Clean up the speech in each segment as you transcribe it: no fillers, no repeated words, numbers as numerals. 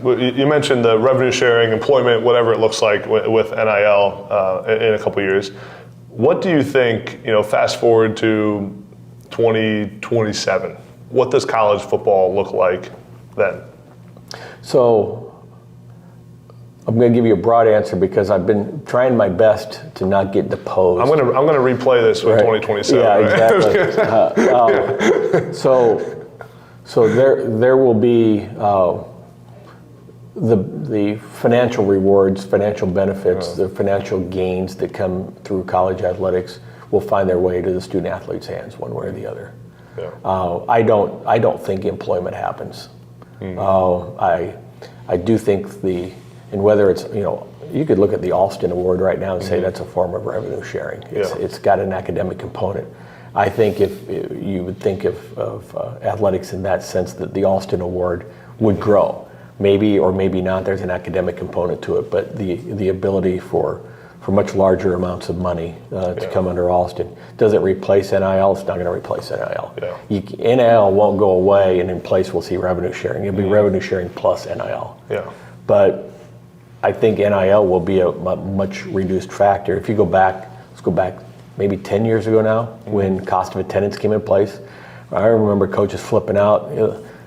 You mentioned the revenue sharing, employment, whatever it looks like with NIL in a couple of years. What do you think, fast forward to 2027, what does college football look like then? So I'm going to give you a broad answer because I've been trying my best to not get deposed. I'm going to replay this with 2027. Yeah, right? Exactly. So there will be the financial rewards, financial benefits, the financial gains that come through college athletics will find their way to the student athlete's hands one way or the other. Yeah. I don't think employment happens. I do think and whether it's, you could look at the Alston Award right now and say that's a form of revenue sharing. It's got an academic component. I think if you would think of athletics in that sense, that the Alston Award would grow. Maybe or maybe not, there's an academic component to it, but the ability for much larger amounts of money to come under Alston. Does it replace NIL? It's not going to replace NIL. Yeah. NIL won't go away, and in place we'll see revenue sharing. It'll be revenue sharing plus NIL. Yeah. But I think NIL will be a much reduced factor. If you go back, let's go back maybe 10 years ago now, when cost of attendance came in place. I remember coaches flipping out.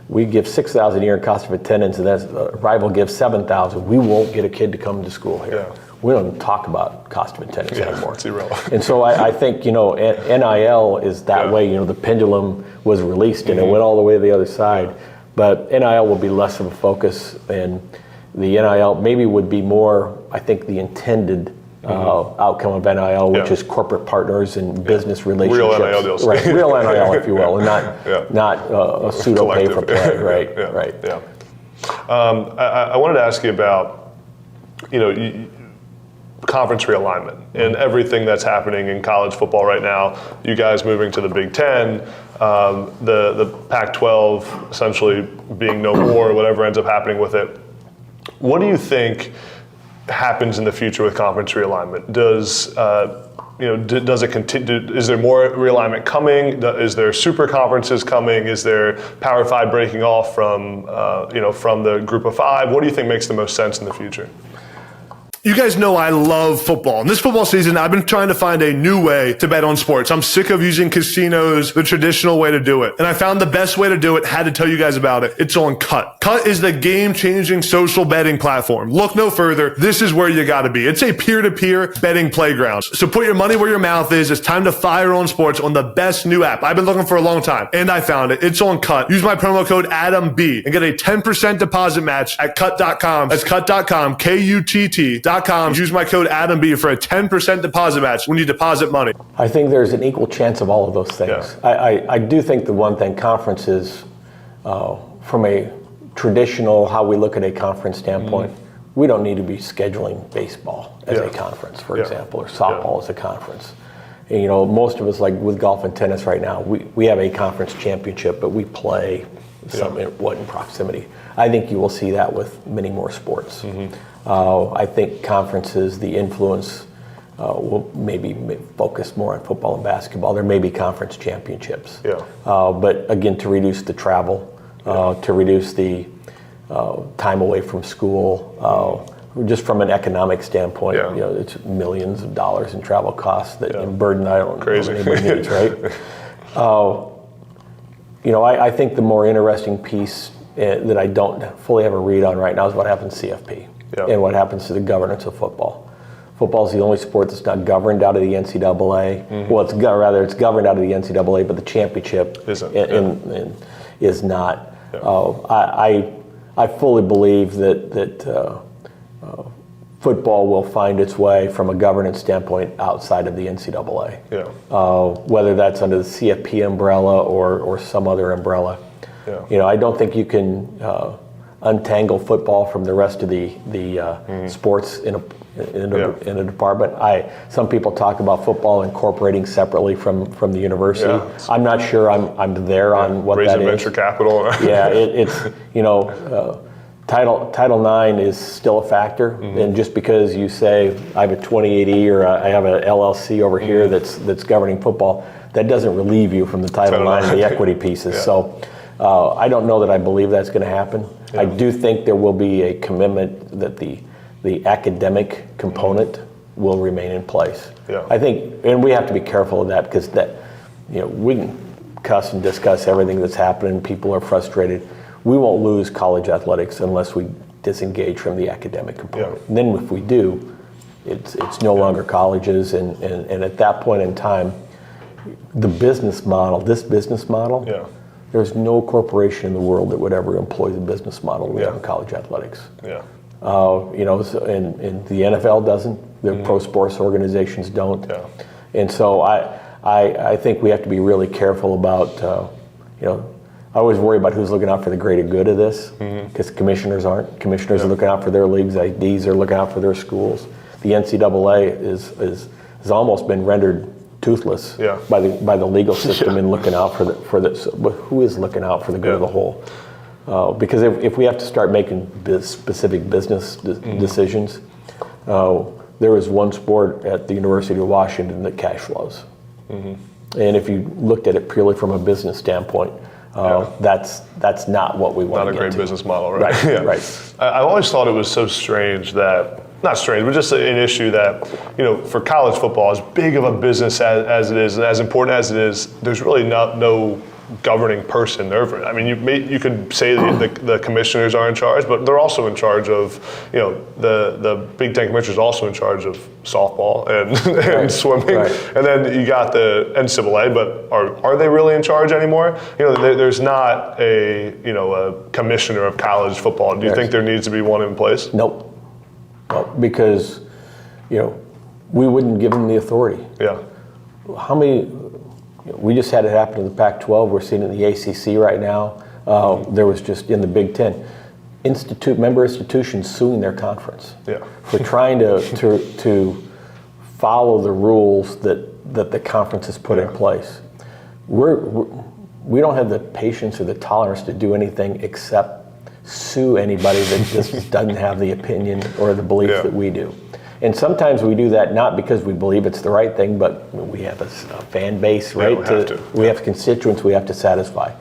We give $6,000 a year in cost of attendance, and that's a rival gives $7,000. We won't get a kid to come to school here. Yeah. We don't even talk about cost of attendance anymore. It's irrelevant. And so I think, NIL is that way. The pendulum was released and it went all the way to the other side. But NIL will be less of a focus, and the NIL maybe would be more, I think, the intended outcome of NIL, which is corporate partners and business relationships. Real NIL deals. Right, real NIL, if you will, and not a pseudo pay for play. Right. Yeah. I wanted to ask you about, conference realignment and everything that's happening in college football right now. You guys moving to the Big Ten, the Pac-12 essentially being no more, whatever ends up happening with it. What do you think happens in the future with conference realignment? Does it continue? Is there more realignment coming? Is there super conferences coming? Is there Power 5 breaking off from the Group of 5? What do you think makes the most sense in the future? You guys know I love football. And this football season, I've been trying to find a new way to bet on sports. I'm sick of using casinos, the traditional way to do it. And I found the best way to do it, had to tell you guys about it. It's on Cut. Cut is the game-changing social betting platform. Look no further. This is where you gotta be. It's a peer-to-peer betting playground. So put your money where your mouth is. It's time to fire on sports on the best new app I've been looking for a long time. And I found it. It's on Cut. Use my promo code ADAMB and get a 10% deposit match at cut.com. That's cut.com, Kutt.com. Use my code ADAMB for a 10% deposit match when you deposit money. I think there's an equal chance of all of those things. Yeah. I do think the one thing, conferences, from a traditional, how we look at a conference standpoint, we don't need to be scheduling baseball as a conference, for example, or softball as a conference. And, most of us, like with golf and tennis right now, we have a conference championship, but we play somewhat in proximity. I think you will see that with many more sports. I think conferences, the influence will maybe focus more on football and basketball. There may be conference championships. But again, to reduce the travel, to reduce the time away from school, just from an economic standpoint, it's millions of dollars in travel costs that burden I don't know anybody needs, right? I think the more interesting piece that I don't fully have a read on right now is what happens to CFP and what happens to the governance of football. Football is the only sport that's not governed out of the NCAA. Well, it's governed out of the NCAA, but the championship is not. I fully believe that football will find its way from a governance standpoint outside of the NCAA. Whether that's under the CFP umbrella or some other umbrella. I don't think you can untangle football from the rest of the sports in a department. Some people talk about football incorporating separately from the university. I'm not sure I'm there on what that is. Venture capital. It's Title IX is still a factor, and just because you say I have a 28E or I have an LLC over here that's governing football, that doesn't relieve you from the Title IX and the equity pieces. So I don't know that I believe that's going to happen. I do think there will be a commitment that the academic component will remain in place. Yeah. I think, and we have to be careful of that because we can cuss and discuss everything that's happening. People are frustrated. We won't lose college athletics unless we disengage from the academic component. Yeah. And then if we do, it's no longer colleges, and at that point in time, this business model, there's no corporation in the world that would ever employ the business model we have in college athletics. Yeah. And the NFL doesn't. The pro sports organizations don't. Yeah. And so I think we have to be really careful about, I always worry about who's looking out for the greater good of this, because commissioners aren't. Commissioners are looking out for their leagues. IDs are looking out for their schools. The NCAA has almost been rendered toothless by the legal system in looking out for the. But who is looking out for the good of the whole? Because if we have to start making specific business decisions, there is one sport at the University of Washington that cash flows. And if you looked at it purely from a business standpoint, that's not what we want to get to. Not a great business model, right? Right, right. I always thought it was so strange that, not strange, but just an issue that, for college football, as big of a business as it is and as important as it is, there's really no governing person over it. I mean, you could say the commissioners are in charge, but they're also in charge of, the Big Ten commissioners are also in charge of softball and swimming, and then you got the NCAA. But are they really in charge anymore? There's not a commissioner of college football. Do you think there needs to be one in place? Nope. Because we wouldn't give them the authority. Yeah. How many? We just had it happen in the Pac-12. We're seeing it in the ACC right now. There was just in the Big Ten, member institutions suing their conference for trying to follow the rules that the conference has put in place. We don't have the patience or the tolerance to do anything except sue anybody that just doesn't have the opinion or the belief that we do. And sometimes we do that not because we believe it's the right thing, but we have a fan base, right? We have constituents we have to satisfy.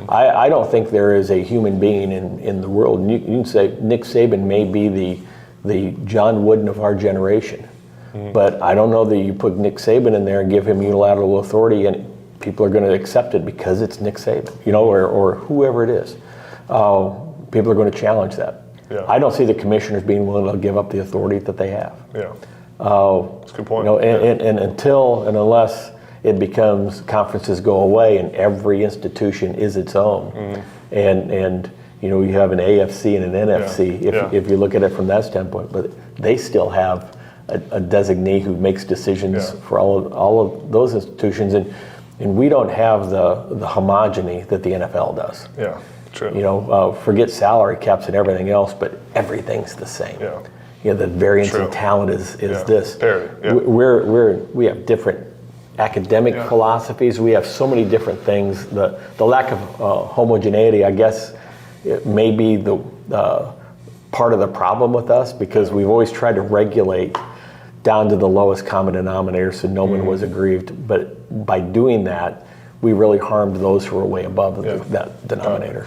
I don't think there is a human being in the world. And you can say Nick Saban may be the John Wooden of our generation, but I don't know that you put Nick Saban in there and give him unilateral authority and people are going to accept it because it's Nick Saban, or whoever it is. People are going to challenge that. Yeah. I don't see the commissioners being willing to give up the authority that they have. Yeah, that's a good point. And until and unless it becomes conferences go away and every institution is its own, and you have an AFC and an NFC if you look at it from that standpoint, but they still have a designee who makes decisions for all of those institutions, and we don't have the homogeny that the NFL does. Yeah. True. Forget salary caps and everything else, but everything's the same. Yeah. The variance in talent is this. Parity. Yeah. We have different academic philosophies. We have so many different things. The lack of homogeneity, I guess, it may be the part of the problem with us because we've always tried to regulate down to the lowest common denominator so no one was aggrieved. But by doing that, we really harmed those who are way above that denominator.